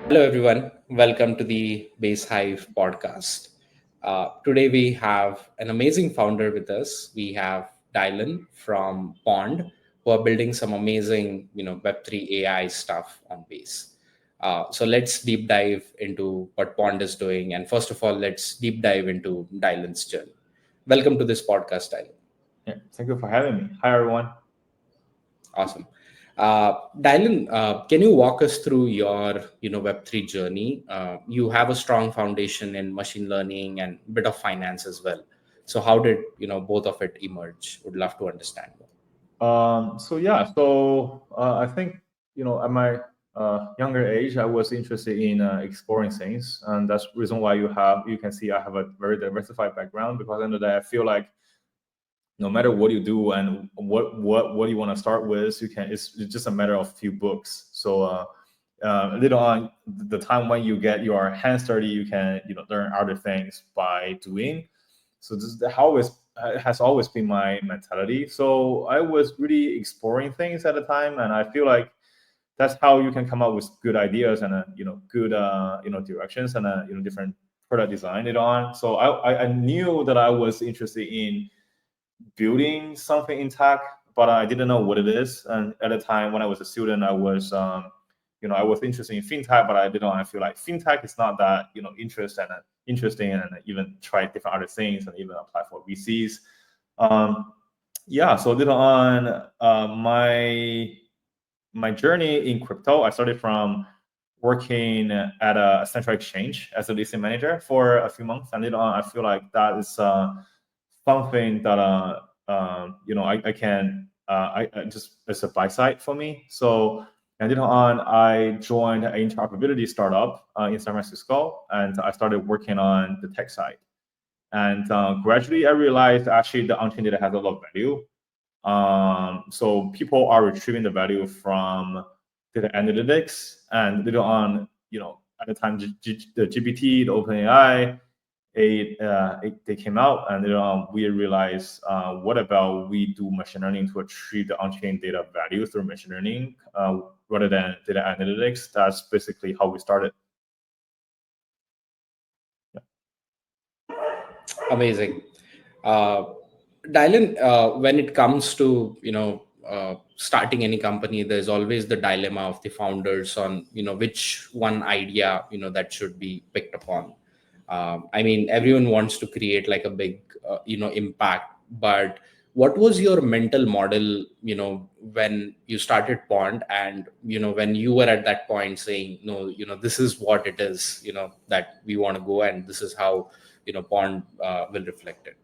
Hello, everyone. Welcome to the Base Hive podcast. Today, we have an amazing founder with us. We have Dylan from Pond, who are building some amazing, Web3 AI stuff on Base. So let's deep dive into what Pond is doing. And first of all, let's deep dive into Dylan's journey. Welcome to this podcast, Dylan. Yeah, thank you for having me. Hi, everyone. Awesome. Dylan, can you walk us through your, Web3 journey? You have a strong foundation in machine learning and bit of finance as well. So how did, both of it emerge? Would love to understand more. I think at my younger age, I was interested in exploring things, and that's the reason why you can see I have a very diversified background because at the end of the day, I feel like no matter what you do and what you want to start with, it's just a matter of few books. Later on, the time when you get your hands dirty, you can learn other things by doing. So it has always been my mentality. So I was really exploring things at the time, and I feel like that's how you can come up with good ideas and good directions and different product design later on. So I knew that I was interested in building something in tech, but I didn't know what it is. And at the time when I was a student, I was I was interested in fintech, but I didn't. I feel like fintech is not that interesting, and even try different other things and even apply for VCs. So later on, my journey in crypto, I started from working at a central exchange as a listing manager for a few months, and later on, I feel like that is something that I can I just it's a buy side for me. So and later on, I joined an interoperability startup in San Francisco, and I started working on the tech side. And gradually, I realized actually the on-chain data has a lot of value. So people are retrieving the value from data analytics, and later on, at the time, the GPT, the OpenAI, they came out, and we realized what about we do machine learning to retrieve the on-chain data value through machine learning rather than data analytics. That's basically how we started. Amazing. Uh, Dylan, when it comes to, starting any company, there's always the dilemma of the founders on, which one idea, that should be picked upon. I mean, everyone wants to create like a big, impact, but what was your mental model, when you started Pond, and, when you were at that point saying, no, this is what it is, that we want to go, and this is how, Pond will reflect it.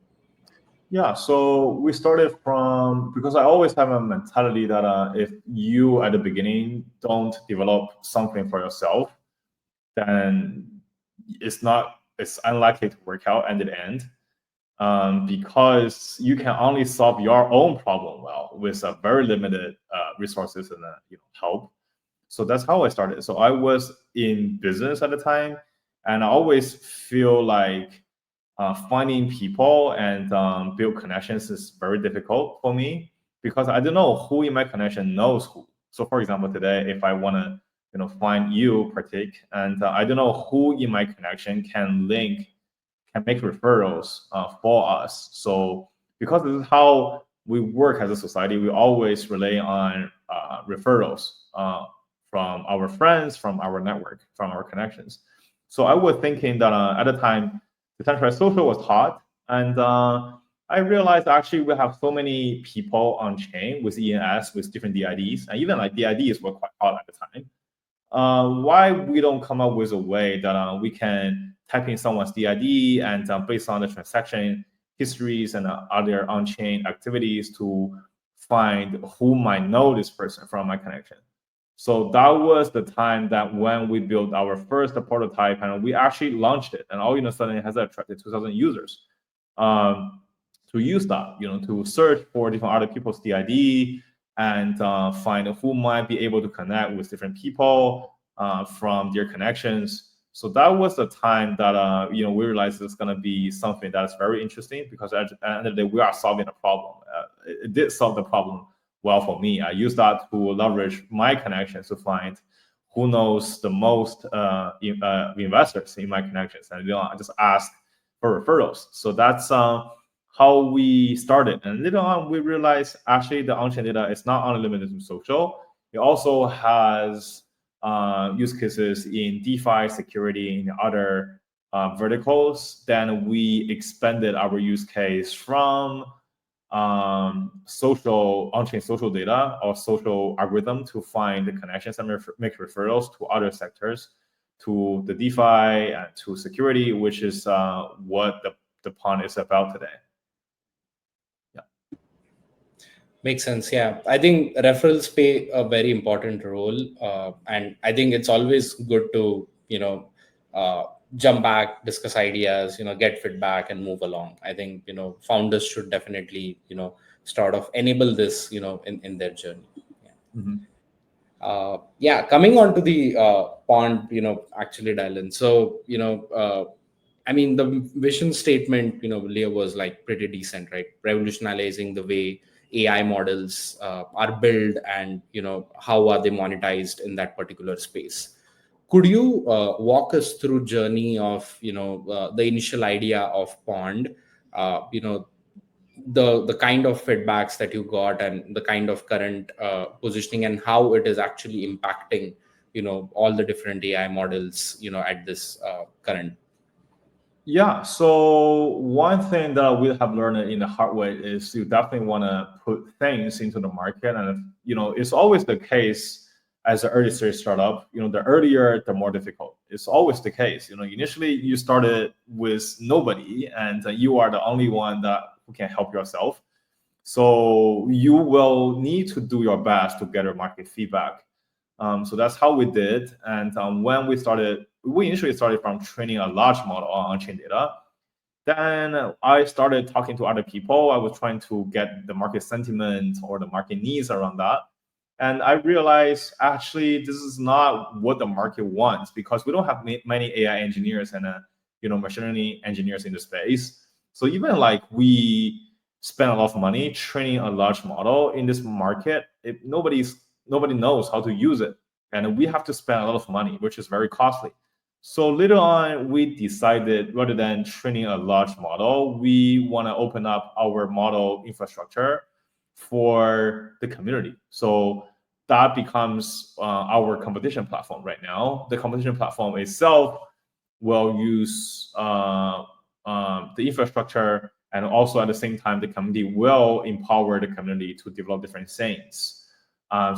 Yeah, so we started from because I always have a mentality that if you at the beginning don't develop something for yourself, then it's unlikely to work out at the end, because you can only solve your own problem well with a very limited resources and help. So that's how I started. So I was in business at the time, and I always feel like finding people and build connections is very difficult for me because I don't know who in my connection knows who. So, for example, today, if I want to, find you, Pratik, and I don't know who in my connection can make referrals for us. So, because this is how we work as a society, we always rely on referrals from our friends, from our network, from our connections. So, I was thinking that at the time decentralized social was hot, and I realized actually we have so many people on chain with ENS with different DIDs, and even like DIDs were quite hot at the time. Why we don't come up with a way that we can type in someone's DID and based on the transaction histories and other on-chain activities to find who might know this person from my connection. So that was the time that when we built our first prototype and we actually launched it, and all of a sudden it has attracted 2,000 users to use that, to search for different other people's DID and find who might be able to connect with different people from their connections. So that was the time that we realized it's going to be something that's very interesting because at the end of the day we are solving a problem. It did solve the problem well for me. I use that to leverage my connections to find who knows the most investors in my connections, and I just ask for referrals. So that's how we started. And later on, we realized actually the on-chain data is not only limited to social. It also has use cases in DeFi, security, in other verticals. Then we expanded our use case from social on-chain social data or social algorithm to find the connections and make referrals to other sectors, to the DeFi and to security, which is what the Pond is about today. Makes sense. Yeah, I think referrals play a very important role, and I think it's always good to jump back, discuss ideas, get feedback, and move along. I think founders should definitely sort of enable this in their journey. Yeah. Coming on to the Pond, actually, Dylan. So I mean, the vision statement, Leo, was like pretty decent, right? Revolutionizing the way AI models are built, and how are they monetized in that particular space. Could you walk us through journey of the initial idea of Pond, the kind of feedbacks that you got, and the kind of current positioning, and how it is actually impacting all the different AI models at this current. Yeah, so one thing that we have learned in the hard way is you definitely want to put things into the market. And it's always the case as an early stage startup, the earlier the more difficult. It's always the case. Initially you started with nobody, and you are the only one who can help yourself. So you will need to do your best to get a market feedback. So that's how we did. And when we initially started from training a large model on-chain data. Then I started talking to other people. I was trying to get the market sentiment or the market needs around that. And I realized actually this is not what the market wants, because we don't have many AI engineers and machine learning engineers in the space. So even like we spend a lot of money training a large model in this market, nobody knows how to use it, and we have to spend a lot of money, which is very costly. So later on, we decided rather than training a large model, we want to open up our model infrastructure for the community. So that becomes our competition platform right now. The competition platform itself will use the infrastructure, and also at the same time, the community will empower the community to develop different things.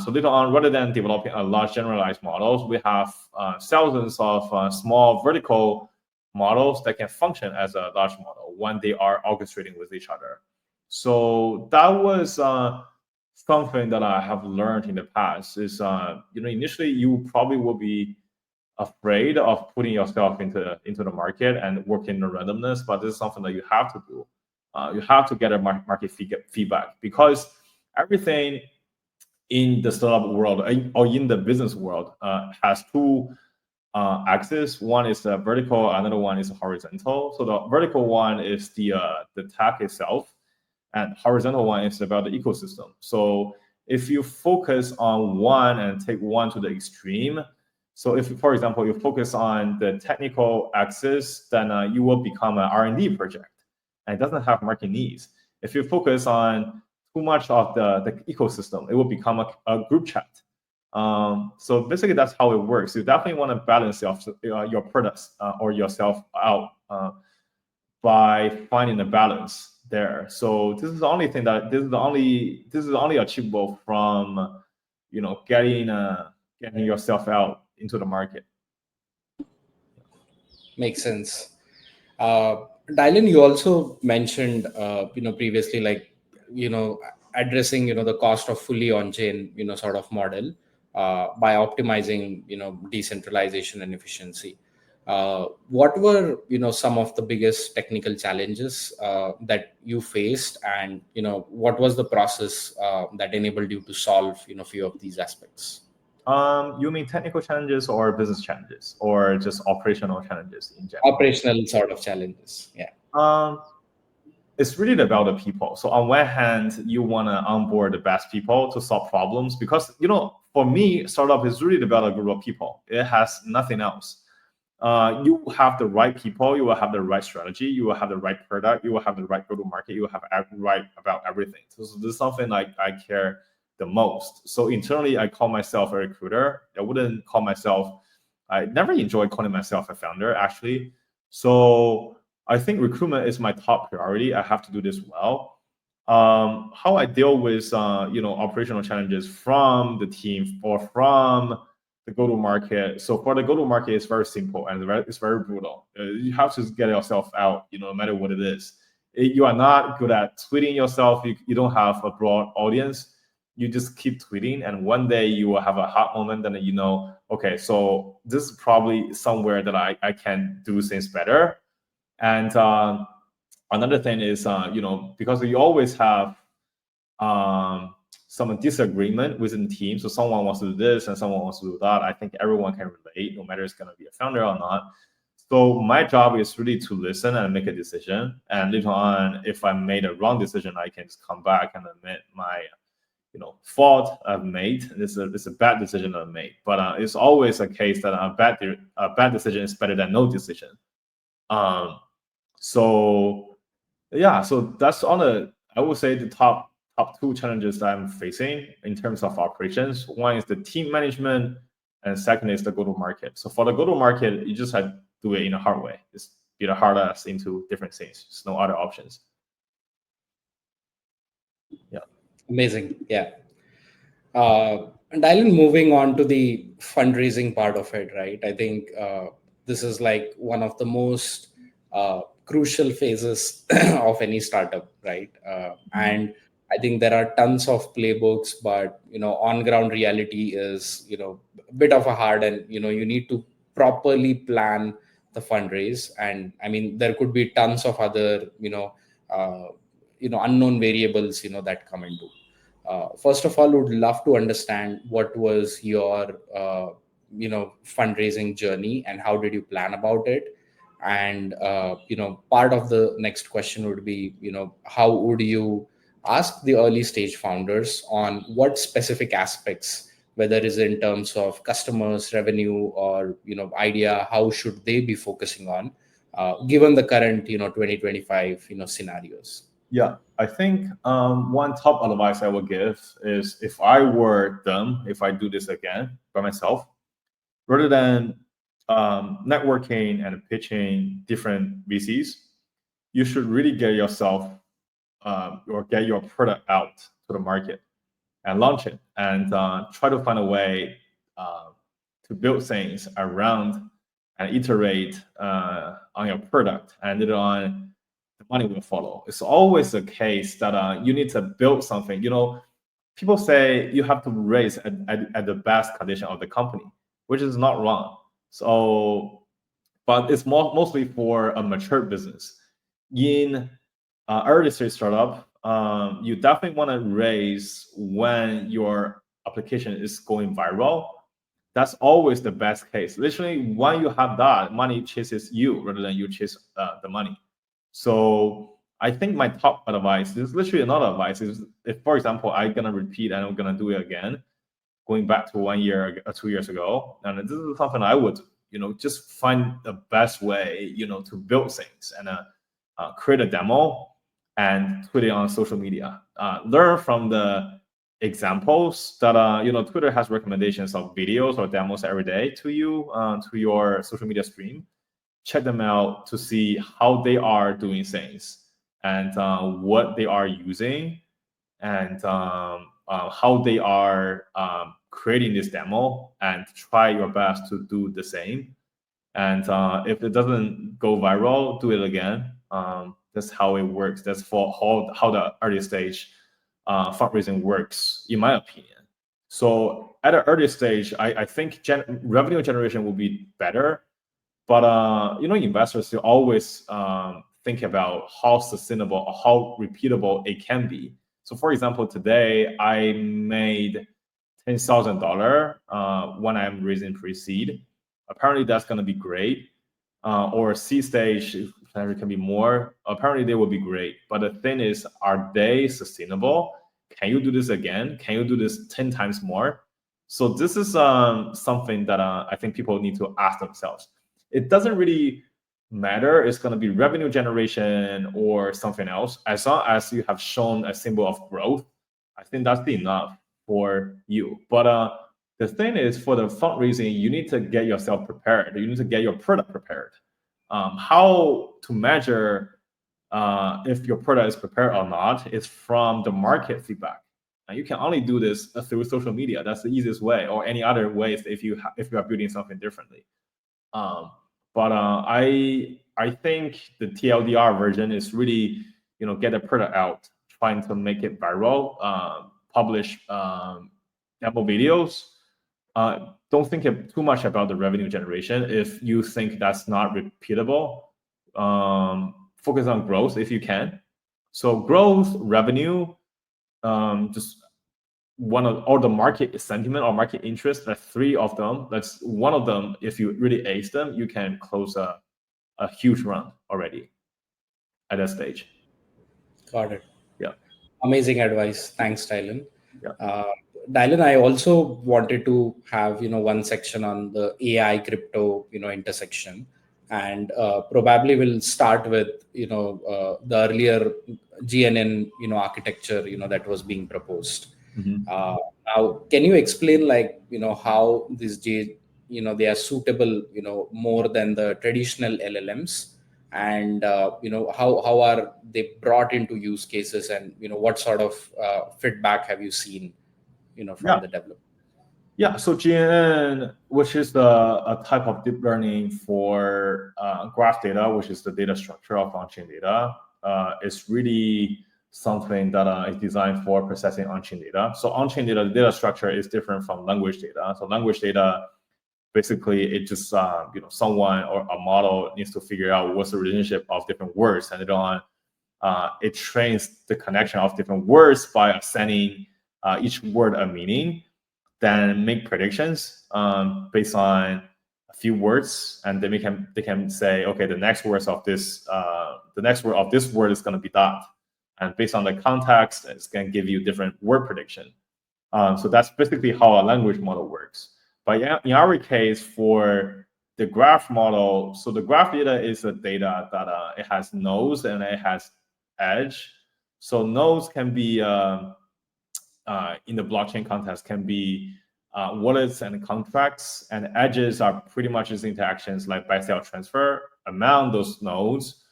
So later on, rather than developing a large generalized models, we have thousands of small vertical models that can function as a large model when they are orchestrating with each other. So that was something that I have learned in the past. Is initially you probably will be afraid of putting yourself into the market and working in the randomness, but this is something that you have to do. You have to get a market feedback, because everything in the startup world or in the business world has two axes. One is the vertical, another one is horizontal. So the vertical one is the tech itself, and horizontal one is about the ecosystem. So if you focus on one and take one to the extreme, so if, for example, you focus on the technical axis, then you will become an R&D project, and it doesn't have market needs. If you focus on too much of the ecosystem, it will become a group chat. So basically, that's how it works. You definitely want to balance your products or yourself out by finding a balance there. So this is the only thing that this is only achievable from getting yourself out into the market. Makes sense. Dylan, you also mentioned previously, like addressing the cost of fully on-chain sort of model by optimizing decentralization and efficiency. What were some of the biggest technical challenges that you faced, and what was the process that enabled you to solve few of these aspects? You mean technical challenges or business challenges, or just operational challenges in general? Operational sort of challenges, yeah. It's really about the people. So on one hand, you want to onboard the best people to solve problems, because for me, startup is really about a group of people. It has nothing else. You have the right people, you will have the right strategy, you will have the right product, you will have the right go-to-market, you will have right about everything. So this is something like I care the most. So internally, I call myself a recruiter. I wouldn't call myself, I never enjoyed calling myself a founder, actually. So I think recruitment is my top priority. I have to do this well. How I deal with operational challenges from the team or from the go-to-market. So for the go-to-market, it's very simple and it's very brutal. You have to get yourself out, no matter what it is. You are not good at tweeting yourself. You don't have a broad audience. You just keep tweeting, and one day you will have a hot moment, and okay, so this is probably somewhere that I can do things better. And another thing is, because you always have some disagreement within the team. So someone wants to do this and someone wants to do that. I think everyone can relate, no matter it's going to be a founder or not. So my job is really to listen and make a decision. And later on, if I made a wrong decision, I can just come back and admit my fault I've made. It's a bad decision I've made. But it's always a case that a bad decision is better than no decision. So yeah, so that's I would say the top two challenges that I'm facing in terms of operations. One is the team management, and second is the go-to-market. So for the go-to-market, you just have to do it in a hard way. Just be the hard ass into different things. There's no other options. Yeah. Amazing. Yeah. And Dylan, moving on to the fundraising part of it, right? I think this is like one of the most crucial phases of any startup, right? And I think there are tons of playbooks, but on ground reality is a bit of a hard, and you need to properly plan the fundraise. And I mean, there could be tons of other unknown variables that come into. First of all, would love to understand what was your fundraising journey and how did you plan about it? And part of the next question would be how would you ask the early stage founders on what specific aspects, whether it is in terms of customers, revenue, or idea, how should they be focusing on given the current 2025 scenarios? Yeah, I think one top advice I would give is, if I were them, if I do this again by myself, rather than networking and pitching different VCs, you should really get yourself or get your product out to the market and launch it, and try to find a way to build things around and iterate on your product, and later on the money will follow. It's always the case that you need to build something. People say you have to raise at the best condition of the company, which is not wrong. So, but it's mostly for a mature business. In early stage startup, you definitely want to raise when your application is going viral. That's always the best case. Literally, when you have that, money chases you rather than you chase the money. So I think my top advice is literally another advice is, if, for example, I'm gonna repeat and I'm gonna do it again, going back to 1 year or 2 years ago, and this is something I would, just find the best way, to build things and create a demo and put it on social media. Learn from the examples that Twitter has recommendations of videos or demos every day to you to your social media stream. Check them out to see how they are doing things and what they are using, and how they are creating this demo, and try your best to do the same. And if it doesn't go viral, do it again. That's how it works. That's for how the early stage fundraising works, in my opinion. So at an early stage, I think revenue generation will be better. But investors will always think about how sustainable or how repeatable it can be. So for example, today I made $10,000 when I'm raising pre-seed. Apparently that's going to be great. Or seed stage, there can be more. Apparently they will be great. But the thing is, are they sustainable? Can you do this again? Can you do this 10 times more? So this is something that I think people need to ask themselves. It doesn't really matter it's going to be revenue generation or something else. As long as you have shown a symbol of growth, I think that's enough for you. But the thing is, for the fundraising, you need to get yourself prepared. You need to get your product prepared. How to measure if your product is prepared or not is from the market feedback. And you can only do this through social media. That's the easiest way, or any other ways if you are building something differently. But I think the TLDR version is really get the product out, trying to make it viral, publish demo videos. Don't think too much about the revenue generation. If you think that's not repeatable, focus on growth if you can. So growth, revenue, just one of all the market sentiment or market interest. That's three of them. That's one of them. If you really ace them, you can close a huge run already at that stage. Got it. Yeah. Amazing advice. Thanks, Dylan. Yeah. Dylan, I also wanted to have one section on the AI crypto intersection, and probably we'll start with the earlier GNN architecture that was being proposed. Now, can you explain how these they are suitable more than the traditional LLMs, and how are they brought into use cases, and what sort of feedback have you seen from the developer? Yeah, so GNN, which is a type of deep learning for graph data, which is the data structure of on-chain data, is really something that is designed for processing on-chain data. So on-chain data, the data structure is different from language data. So language data, basically, it just someone or a model needs to figure out what's the relationship of different words, and then it trains the connection of different words by assigning each word a meaning, then make predictions based on a few words, and then they can say, okay, the next word of this word is going to be that, and based on the context, it's going to give you different word prediction. So that's basically how a language model works. But in our case, for the graph model, so the graph data is a data that it has nodes and it has edge. So nodes can be in the blockchain context can be wallets and contracts, and edges are pretty much just interactions like buy-sell transfer among those nodes.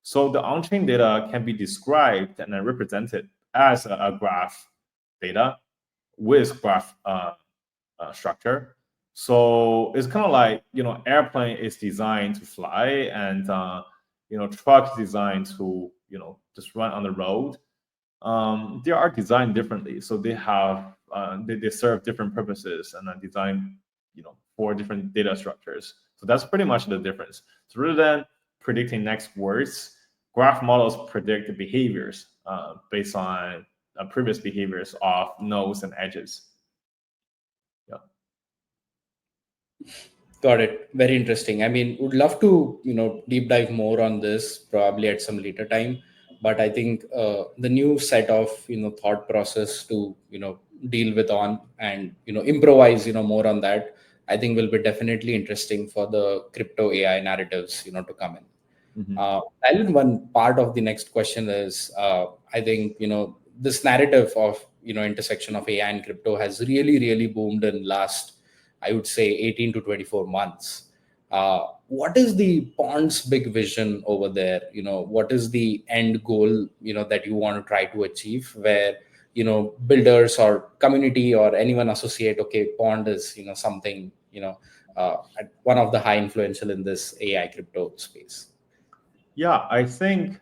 So the on-chain data can be described and then represented as a graph data with graph structure. So it's kind of like airplane is designed to fly, and truck is designed to just run on the road. They are designed differently, so they have they serve different purposes and are designed for different data structures. So that's pretty much the difference. So rather than predicting next words, graph models predict the behaviors based on previous behaviors of nodes and edges. Yeah. Got it. Very interesting. I mean, would love to deep dive more on this probably at some later time. But I think the new set of thought process to deal with on and improvise more on that, I think will be definitely interesting for the crypto AI narratives to come in. Alan, one part of the next question is I think this narrative of intersection of AI and crypto has really boomed in last, I would say, 18 to 24 months. What is the Pond's big vision over there? What is the end goal that you want to try to achieve, where builders or community or anyone associate, okay, Pond is something one of the high influential in this AI crypto space? Yeah, I think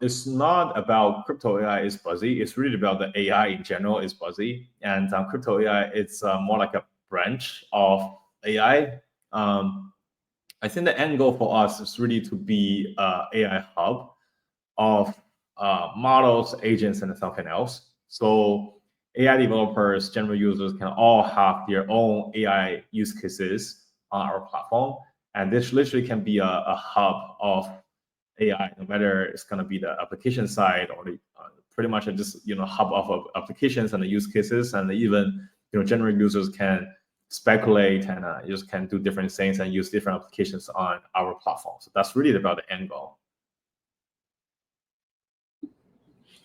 it's not about crypto AI is buzzy. It's really about the AI in general is buzzy, and crypto AI it's more like a branch of AI. I think the end goal for us is really to be an AI hub of models, agents, and something else. So AI developers, general users can all have their own AI use cases on our platform. And this literally can be a hub of AI, no matter it's going to be the application side or the pretty much just hub of applications and the use cases, and even general users can speculate and just can do different things and use different applications on our platform. So that's really about the end goal.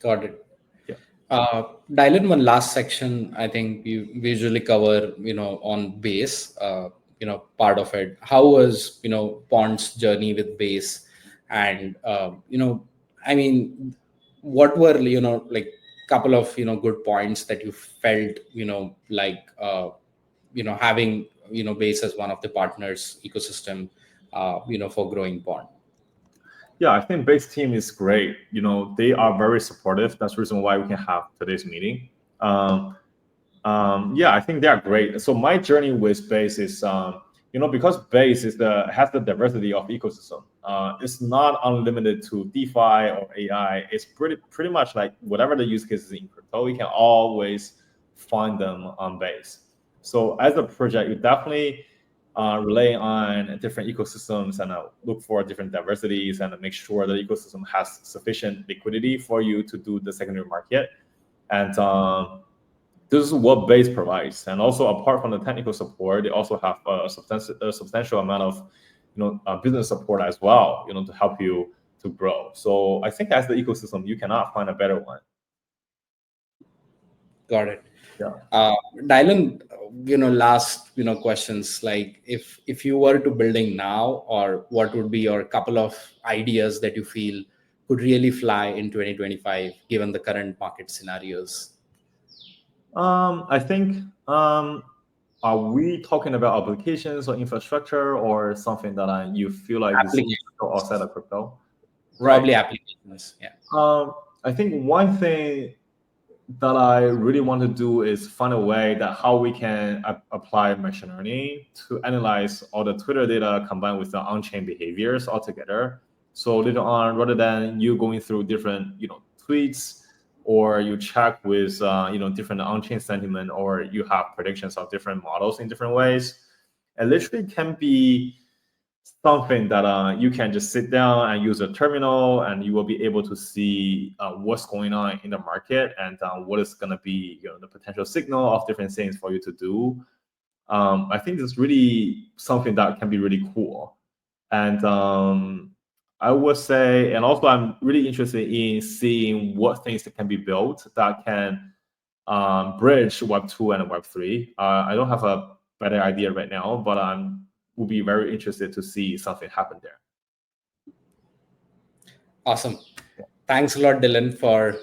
Got it. Yeah. Dylan, one last section I think we usually cover, on Base, part of it. How was, Pond's journey with Base? And, I mean, what were, like couple of, good points that you felt, having, Base as one of the partners ecosystem, for growing Pond? Yeah, I think Base team is great. They are very supportive. That's the reason why we can have today's meeting. Yeah, I think they are great. So my journey with Base is, because Base has the diversity of ecosystem. It's not unlimited to DeFi or AI. It's pretty much like whatever the use cases in crypto, we can always find them on Base. So as a project, you definitely rely on different ecosystems and look for different diversities and make sure the ecosystem has sufficient liquidity for you to do the secondary market. And this is what Base provides. And also, apart from the technical support, they also have a substantial amount of business support as well, to help you to grow. So I think as the ecosystem, you cannot find a better one. Got it. Yeah. Dylan, last, questions, like if you were to building now, or what would be your couple of ideas that you feel could really fly in 2025, given the current market scenarios? I think, are we talking about applications or infrastructure or something that you feel like is outside of crypto? Probably applications, yeah. I think one thing that I really want to do is find a way that how we can apply machine learning to analyze all the Twitter data combined with the on-chain behaviors all together. So later on, rather than you going through different, tweets, or you check with, different on-chain sentiment, or you have predictions of different models in different ways, it literally can be something that you can just sit down and use a terminal, and you will be able to see what's going on in the market and what is going to be the potential signal of different things for you to do. I think it's really something that can be really cool. And I would say, and also I'm really interested in seeing what things that can be built that can bridge Web 2 and Web 3. I don't have a better idea right now, but will be very interested to see something happen there. Awesome. Thanks a lot, Dylan, for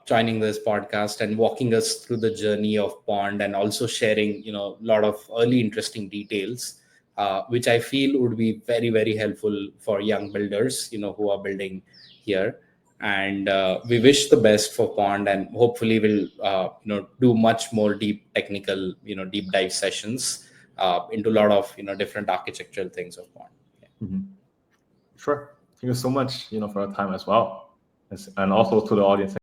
joining this podcast and walking us through the journey of Pond, and also sharing, a lot of early interesting details, which I feel would be very, very helpful for young builders, who are building here. And we wish the best for Pond, and hopefully we'll, do much more deep technical, deep dive sessions into a lot of different architectural things of Pond. Yeah. Mm-hmm. Sure. Thank you so much, for your time as well, and also to the audience.